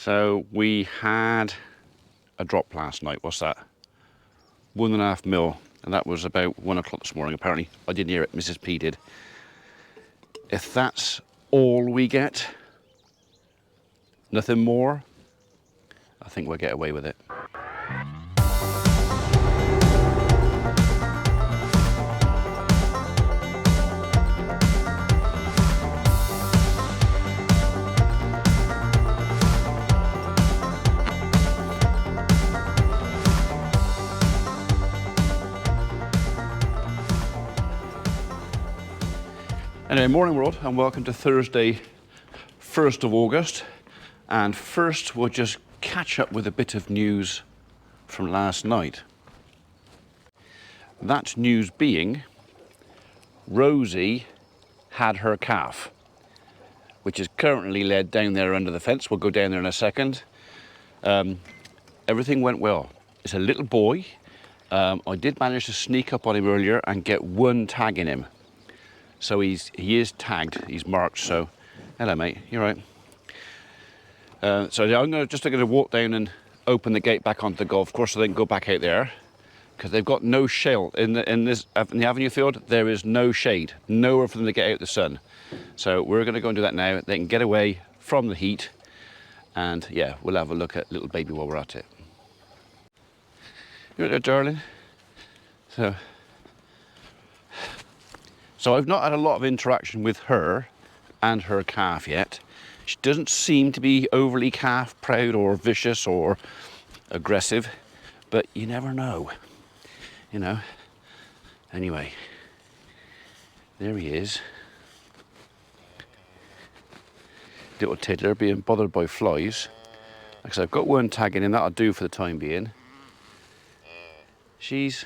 So we had a drop last night. What's that? 1.5 mil, and that was about 1 o'clock this morning. Apparently, I didn't hear it. Mrs. P did. If that's all we get, nothing more, I think we'll get away with it. Anyway, morning world, and welcome to Thursday, 1st of August. And first, we'll just catch up with a bit of news from last night. That news being, Rosie had her calf, which is currently led down there under the fence. We'll go down there in a second. Everything went well. It's a little boy. I did manage to sneak up on him earlier and get one tag in him. So he is tagged, he's marked, so hello mate, you're right. So I'm going to walk down and open the gate back onto the golf course so they can go back out there, because they've got no shade in the avenue field. There is no shade, nowhere for them to get out the sun. So we're going to go and do that now. They can get away from the heat, and yeah, we'll have a look at little baby while we're at it. You're there, darling. So I've not had a lot of interaction with her and her calf yet. She doesn't seem to be overly calf proud or vicious or aggressive, but you never know, you know. Anyway, there he is. Little tiddler being bothered by flies. Like I said, I've got one tag in him, that'll do for the time being. She's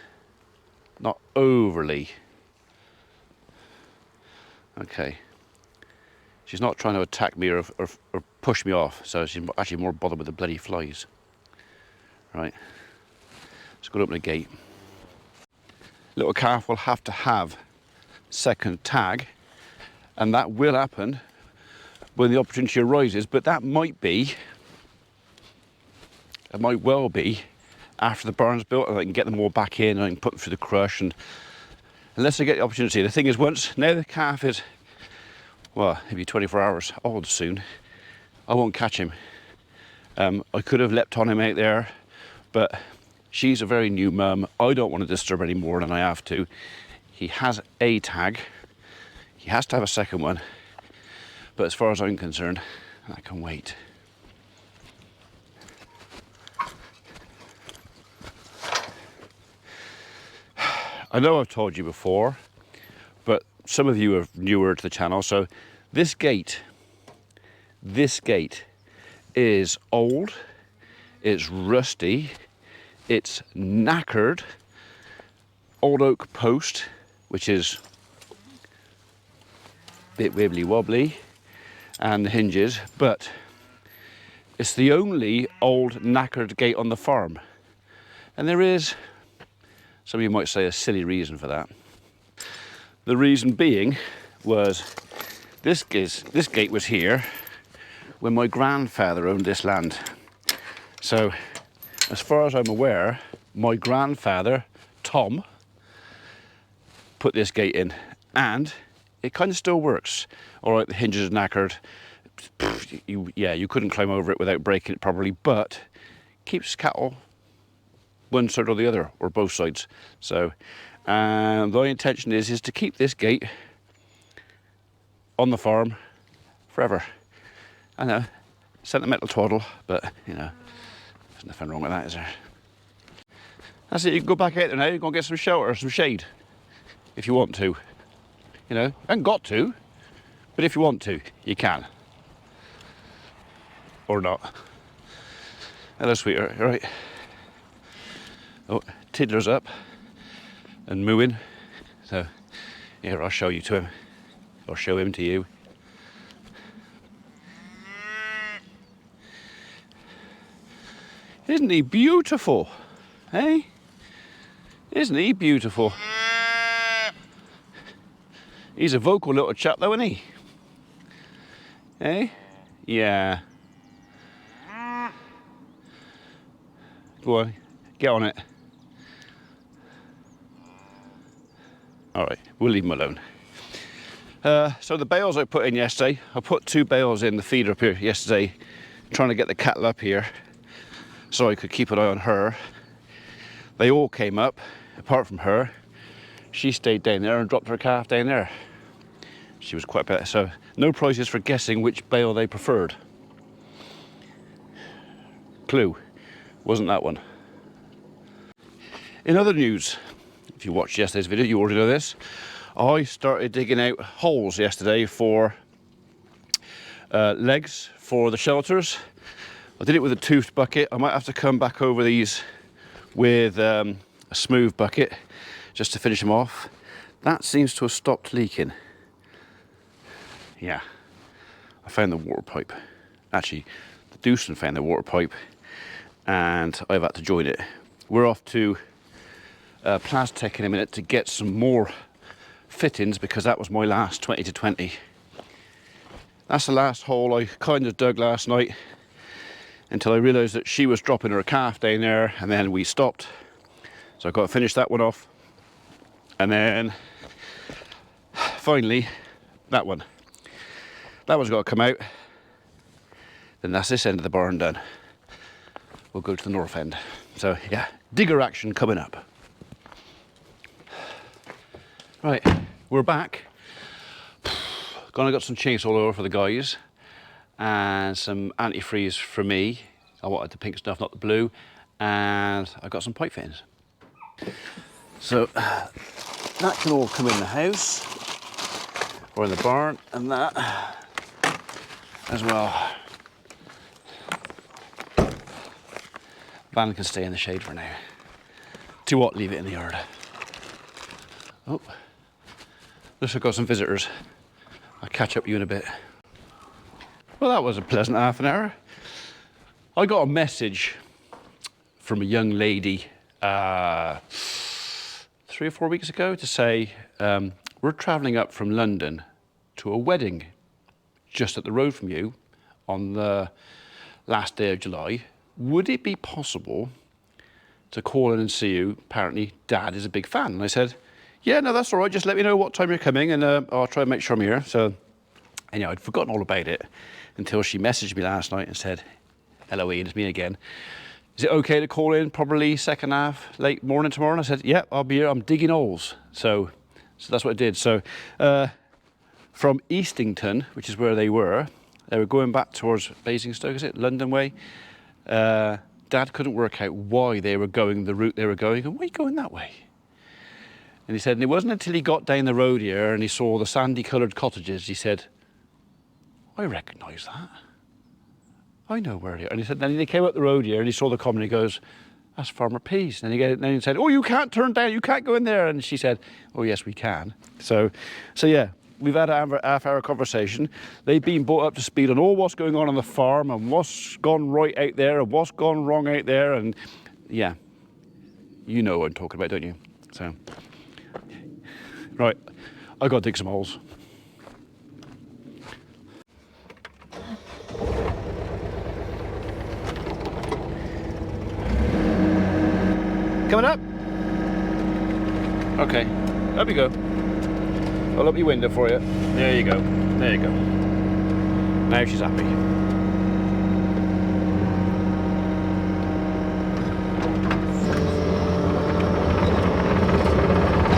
not overly okay. She's not trying to attack me or push me off, so she's actually more bothered with the bloody flies. Right, let's go open the gate. Little calf will have to have second tag, and that will happen when the opportunity arises, but that might well be after the barn's built and I can get them all back in and I can put them through the crush, and unless I get the opportunity. The thing is, now the calf is, well, he'll be 24 hours old soon, I won't catch him. I could have leapt on him out there, but she's a very new mum. I don't want to disturb any more than I have to. He has a tag. He has to have a second one. But as far as I'm concerned, I can wait. I know I've told you before, but some of you are newer to the channel, so this gate is old, it's rusty, it's knackered, old oak post, which is a bit wibbly wobbly, and the hinges, but it's the only old knackered gate on the farm. And there is, some of you might say, a silly reason for that. The reason being was this gate was here when my grandfather owned this land. So as far as I'm aware, my grandfather, Tom, put this gate in, and it kind of still works. All right, the hinges are knackered. You couldn't climb over it without breaking it properly, but keeps cattle one side or the other, or both sides. So my intention is to keep this gate on the farm forever. I know, sentimental twaddle, but you know, there's nothing wrong with that, is there? That's it, you can go back out there now, you can go and get some shelter, some shade, if you want to. You know, you haven't got to, but if you want to, you can. Or not. Hello, sweetheart, all right? Oh, Tiddler's up and mooing. So, here, I'll show you to him. Or show him to you. Isn't he beautiful? Eh? Isn't he beautiful? He's a vocal little chap though, isn't he? Eh? Yeah. Go on, get on it. All right, we'll leave them alone. So the bales I put in yesterday, I put 2 bales in the feeder up here yesterday, trying to get the cattle up here so I could keep an eye on her. They all came up, apart from her. She stayed down there and dropped her calf down there. She was quite better, so no prizes for guessing which bale they preferred. Clue, wasn't that one. In other news, if you watched yesterday's video, you already know this. I started digging out holes yesterday for legs for the shelters. I did it with a toothed bucket. I might have to come back over these with a smooth bucket just to finish them off. That seems to have stopped leaking. Yeah, I found the water pipe. Actually, the Doosan found the water pipe and I've had to join it. We're off to Plastech in a minute to get some more fittings because that was my last 20 to 20. That's the last hole I kind of dug last night until I realised that she was dropping her calf down there, and then we stopped. So I've got to finish that one off. And then finally that one. That one's got to come out. Then that's this end of the barn done. We'll go to the north end. So yeah, digger action coming up. Right, we're back. Gonna got some chainsaw oil for the guys and some antifreeze for me. I wanted the pink stuff, not the blue. And I got some pipe fittings. So that can all come in the house or in the barn, and that as well. Van can stay in the shade for now. Too hot, leave it in the yard. Oh, looks like I've got some visitors. I'll catch up with you in a bit. Well, that was a pleasant half an hour. I got a message from a young lady 3 or 4 weeks ago to say, we're travelling up from London to a wedding just up the road from you on the last day of July. Would it be possible to call in and see you? Apparently, Dad is a big fan. And I said, yeah, no, that's all right. Just let me know what time you're coming and I'll try and make sure I'm here. So, and, I'd forgotten all about it until she messaged me last night and said, hello, Ian, it's me again. Is it okay to call in probably second half, late morning tomorrow? And I said, yeah, I'll be here. I'm digging holes. So that's what I did. So from Eastington, which is where they were going back towards Basingstoke, is it? London way. Dad couldn't work out why they were going the route they were going. And why are you going that way? And he said, and it wasn't until he got down the road here and he saw the sandy coloured cottages, he said, I recognise that. I know where they are. And he said, then he came up the road here and he saw the common and he goes, that's Farmer P's. And then he said, oh, you can't turn down, you can't go in there. And she said, oh, yes, we can. So yeah, we've had a half-hour conversation. They've been brought up to speed on all what's going on the farm and what's gone right out there and what's gone wrong out there. And yeah, you know what I'm talking about, don't you? So, right, I got to dig some holes. Coming up? Okay, up you go. I'll open your window for you. There you go. There you go. Now she's happy.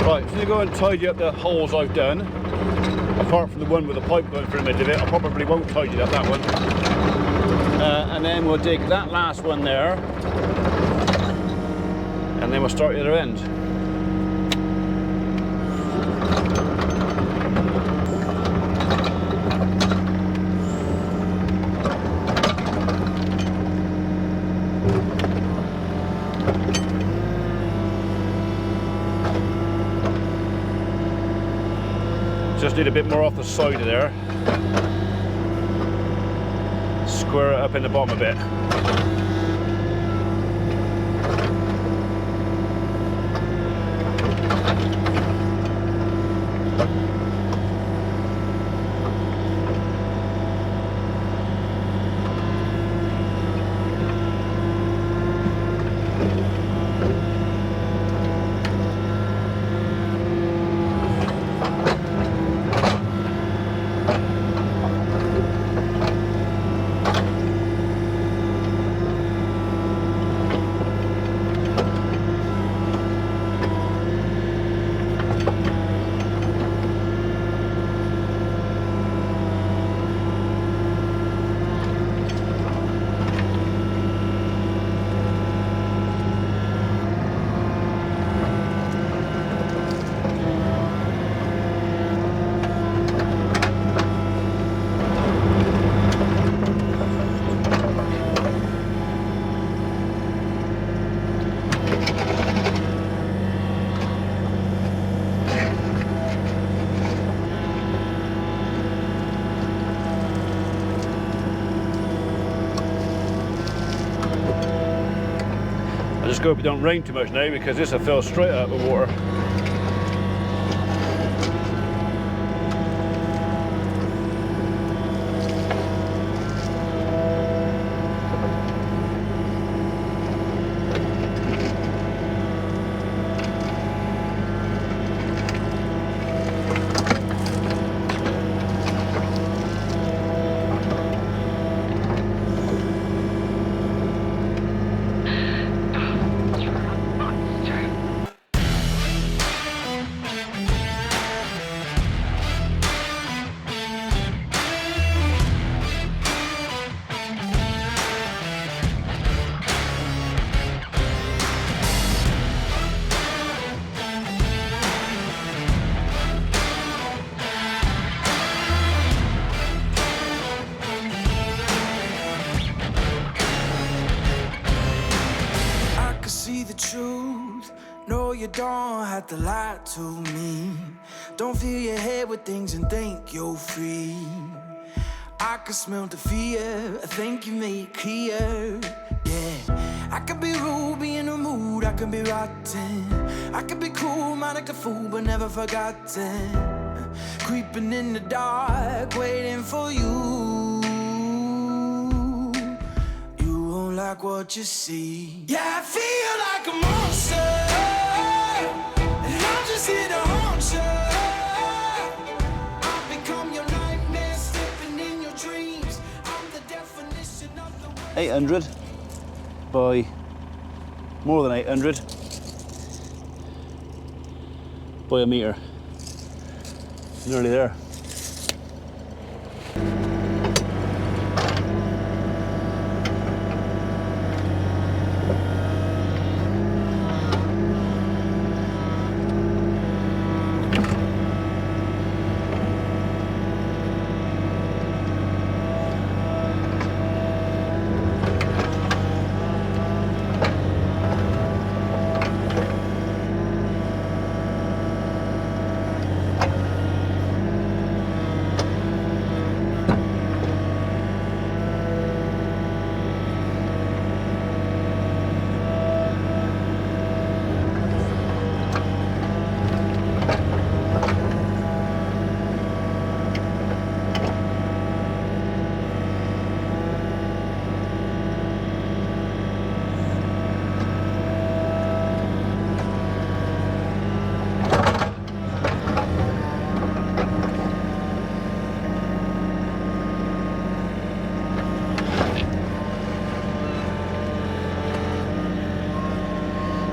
Right, so I'm going to go and tidy up the holes I've done. Apart from the one with the pipe going through the middle of it, I probably won't tidy up that one. And then we'll dig that last one there. And then we'll start the other end. Just need a bit more off the side of there. Square it up in the bottom a bit. just hope it don't rain too much now, because this will fill straight up with water. The truth, no, you don't have to lie to me. Don't fill your head with things and think you're free. I can smell the fear, I think you made it clear. Yeah, I could be rude, be in a mood, I can be rotten. I could be cool, mind like a fool, but never forgotten. Creeping in the dark, waiting for you. Like what you see. Yeah, I feel like a monster, and I'm just here to haunt you. I've become your nightmare, slipping in your dreams. I'm the definition of the word. 800 by more than 800 by a metre. Nearly there.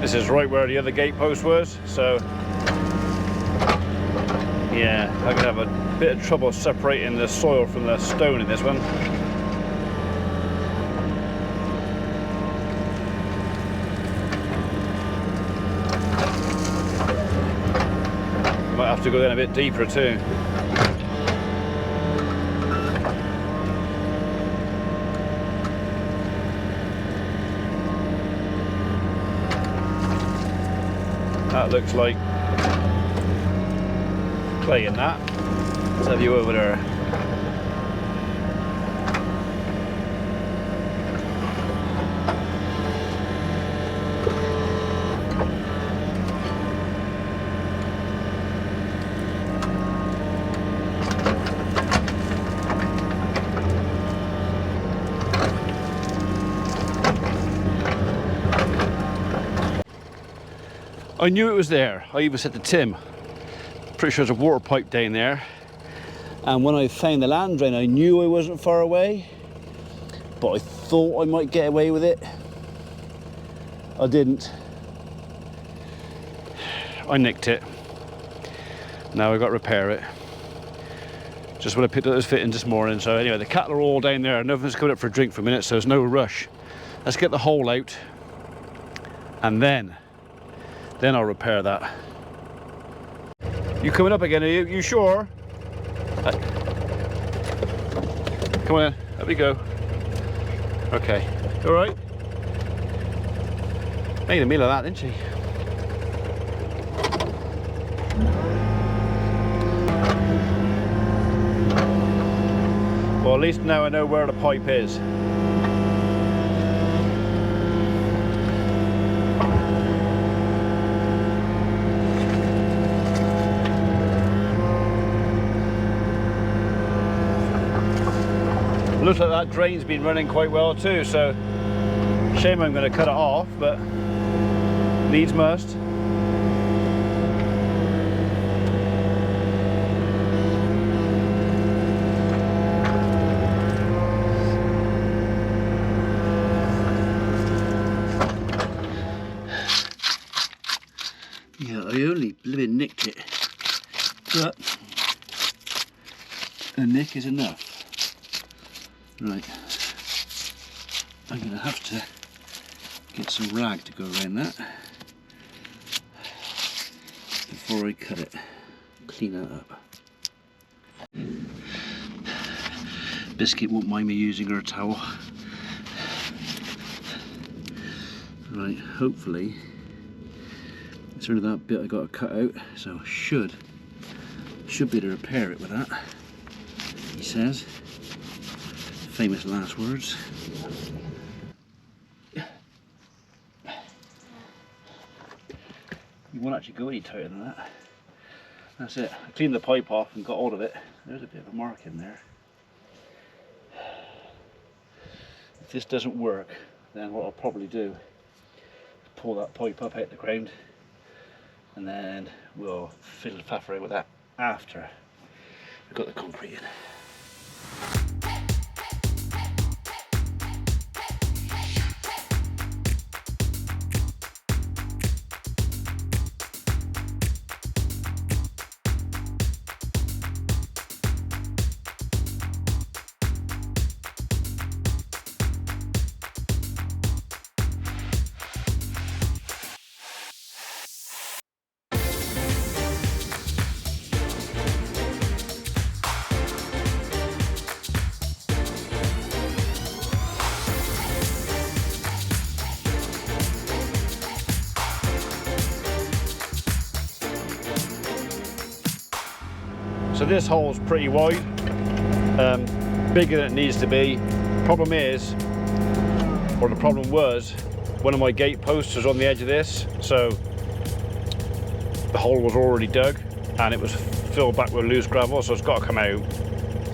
This is right where the other gate post was, so yeah, I'm gonna have a bit of trouble separating the soil from the stone in this one. Might have to go in a bit deeper too. That looks like clay in that. Let's have you over there. I knew it was there. I even said to Tim, pretty sure there's a water pipe down there. And when I found the land drain, I knew I wasn't far away, but I thought I might get away with it. I didn't. I nicked it. Now I've got to repair it. Just when I picked up those fittings this morning. So anyway, the cattle are all down there. Nothing's coming up for a drink for a minute, so there's no rush. Let's get the hole out, and then I'll repair that. You coming up again, are you? You sure? Come on in, up we go. Okay, all right. Made a meal of that, didn't she? Well, at least now I know where the pipe is. Looks like that drain's been running quite well too, so shame I'm going to cut it off, but needs must. Yeah, I only living nicked it, but a nick is enough. Right, I'm going to have to get some rag to go around that before I cut it. Clean that up. Biscuit won't mind me using her towel. Right, hopefully it's only that bit I got to cut out, so I should be able to repair it with that, he says. Famous last words. You won't actually go any tighter than that. That's it. I cleaned the pipe off and got hold of it. There's a bit of a mark in there. If this doesn't work, then what I'll probably do is pull that pipe up out the ground, and then we'll fiddle faff around with that after we've got the concrete in. So this hole's pretty wide, bigger than it needs to be. Problem is, or the problem was, one of my gate posts was on the edge of this, so the hole was already dug and it was filled back with loose gravel, so it's got to come out.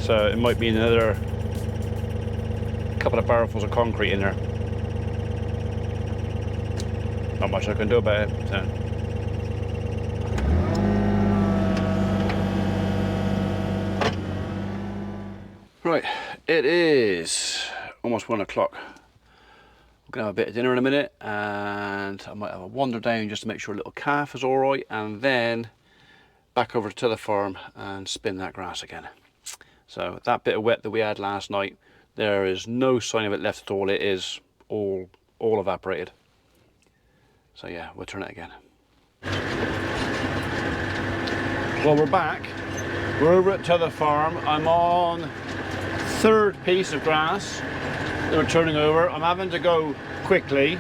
So it might be another couple of barrelfuls of concrete in there. Not much I can do about it. So. Right, it is almost 1 o'clock. We're gonna have a bit of dinner in a minute, and I might have a wander down just to make sure a little calf is all right, and then back over to the farm and spin that grass again. So that bit of wet that we had last night, there is no sign of it left at all. It is all evaporated. So yeah, we'll turn it again. Well, we're back. We're over at Tether Farm. I'm on third piece of grass that we're turning over. I'm having to go quickly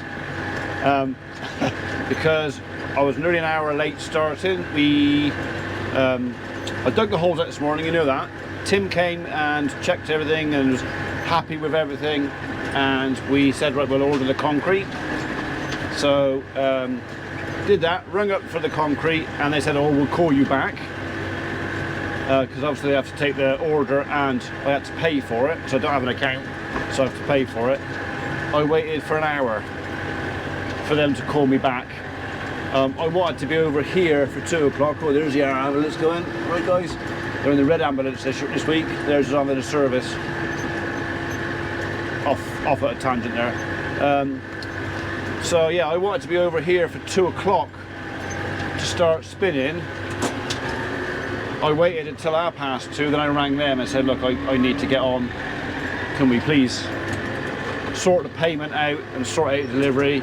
because I was nearly an hour late starting. I dug the holes out this morning, you know that. Tim came and checked everything and was happy with everything, and we said, right, we'll order the concrete. So did that, rung up for the concrete, and they said, oh, we'll call you back. Because obviously they have to take the order and I had to pay for it, so I don't have an account, so I have to pay for it. I waited for an hour for them to call me back. I wanted to be over here for 2 o'clock. Oh, there's the ambulance going. Right, guys, they're in the red ambulance this week. Theirs is on the service. Off at a tangent there. So yeah, I wanted to be over here for 2 o'clock to start spinning. I waited until 2:30, then I rang them and said, look, I need to get on. Can we please sort the payment out and sort out delivery?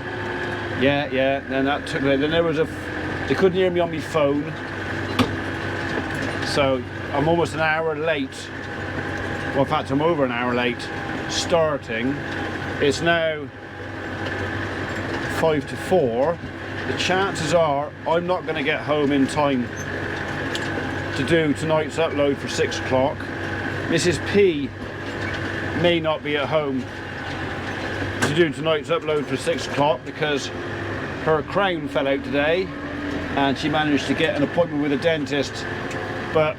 Yeah, then that took, then there was they couldn't hear me on my phone. So I'm almost an hour late. Well, in fact, I'm over an hour late starting. It's now 5 to 4. The chances are I'm not going to get home in time to do tonight's upload for 6 o'clock. Mrs. P may not be at home to do tonight's upload for 6 o'clock because her crown fell out today and she managed to get an appointment with a dentist, but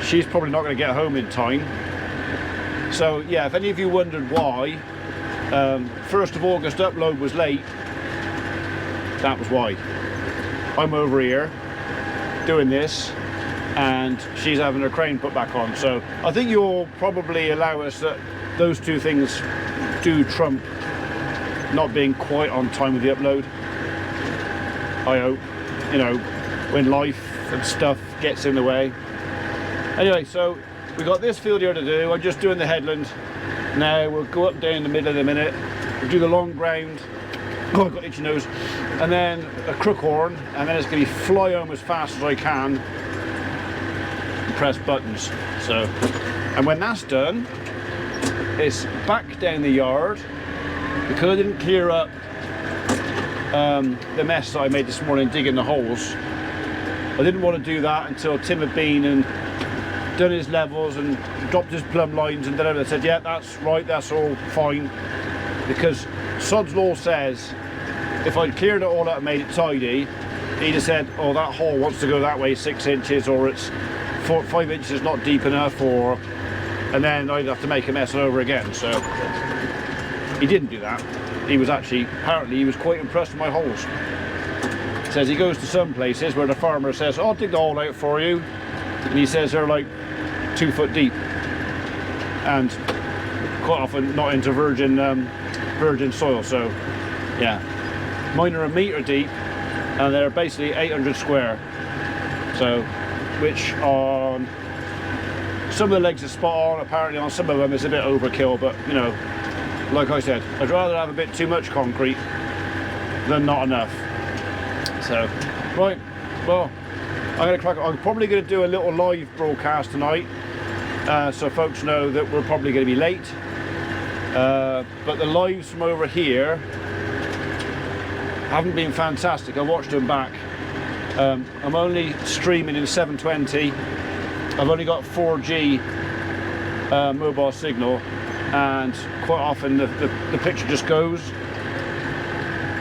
she's probably not going to get home in time. So yeah, if any of you wondered why 1st of August upload was late, that was why. I'm over here doing this and she's having her crane put back on. So I think you'll probably allow us that those two things do trump not being quite on time with the upload. I hope, you know, when life and stuff gets in the way. Anyway, so we got this field here to do. I'm just doing the headland. Now we'll go up down the middle in a minute. We'll do the long ground. Oh, I've got itchy nose. And then a crook horn, and then it's going to be fly home as fast as I can and press buttons. So, and when that's done, it's back down the yard. Because I didn't clear up the mess that I made this morning digging the holes, I didn't want to do that until Tim had been and done his levels and dropped his plumb lines and then I said, yeah, that's right, that's all fine. Because Sod's Law says if I'd cleared it all up and made it tidy, he'd have said, oh, that hole wants to go that way 6 inches, or it's 5 inches not deep enough, or, and then I'd have to make a mess all over again. So he didn't do that. He was actually, apparently he was quite impressed with my holes. Says he goes to some places where the farmer says, I'll dig the hole out for you, and he says they're like 2 foot deep, and quite often not into virgin soil. So yeah, mine are 1 metre deep and they're basically 800 square, so which on some of the legs are spot on. Apparently on some of them it's a bit overkill, but you know, like I said, I'd rather have a bit too much concrete than not enough. So right, well, I'm going to crack on. I'm probably going to do a little live broadcast tonight, so folks know that we're probably going to be late. But the lives from over here haven't been fantastic. I watched them back. I'm only streaming in 720. I've only got 4G mobile signal, and quite often the picture just goes.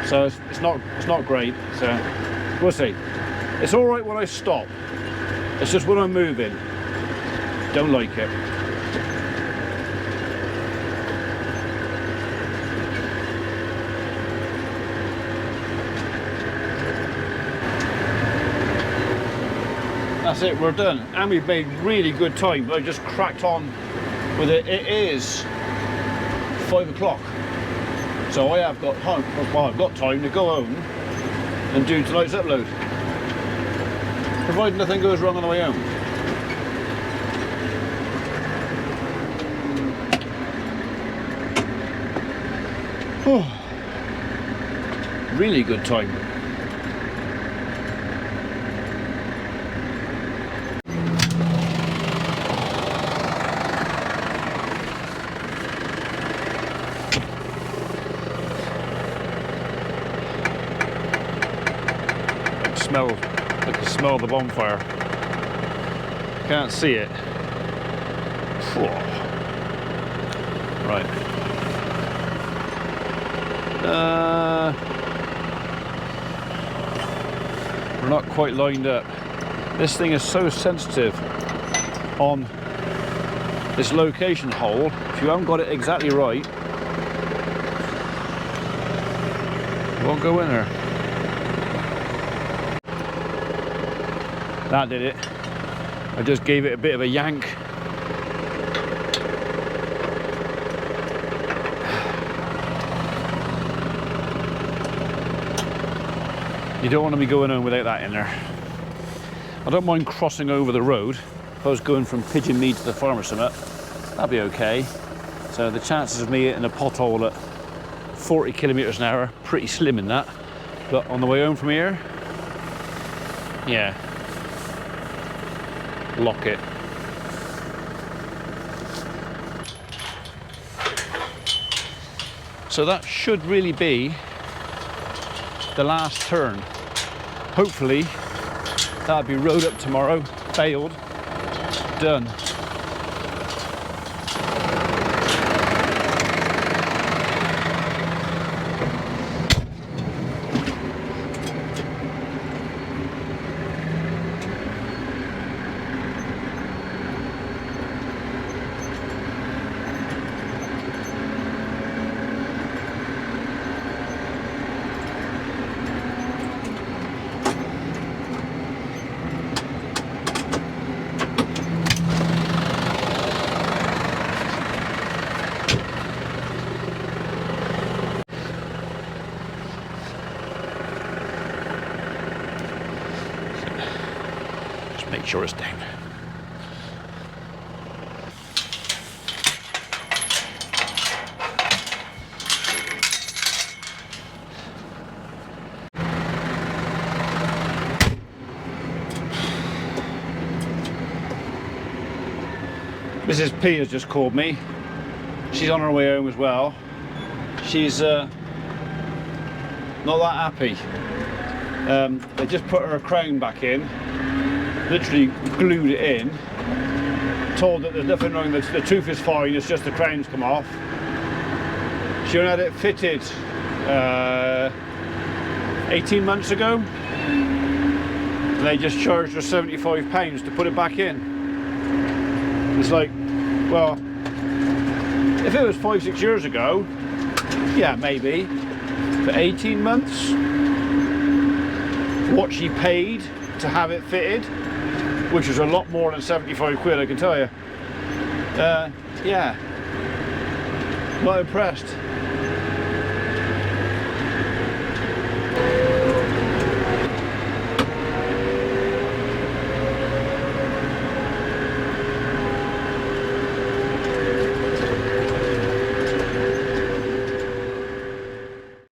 So it's not great. So we'll see. It's all right when I stop. It's just when I'm moving, don't like it. That's it, we're done. And we've made really good time, but I just cracked on with it. It is 5 o'clock. So I have got home, well, I've got time to go home and do tonight's upload, provided nothing goes wrong on the way home. Oh, really good time. I can smell the bonfire. Can't see it. Right. We're not quite lined up. This thing is so sensitive on this location hole. If you haven't got it exactly right, it won't go in there. That did it. I just gave it a bit of a yank. You don't want to be going home without that in there. I don't mind crossing over the road. If I was going from Pigeon Mead to the farm or something, that'd be okay. So the chances of me hitting a pothole at 40 kilometers an hour, pretty slim in that. But on the way home from here, yeah. Lock it. So that should really be the last turn. Hopefully that'll be rode up tomorrow, baled, done. Just make sure it's down. Mrs. P has just called me. She's on her way home as well. She's not that happy. They just put her crown back in, literally glued it in, told that there's nothing wrong, the tooth is fine, it's just the crown's come off. She only had it fitted 18 months ago. And they just charged her £75 to put it back in. It's like, well, if it was 5-6 years ago, yeah, maybe. For 18 months, what she paid to have it fitted, which was a lot more than 75 quid, I can tell you. Yeah, not impressed.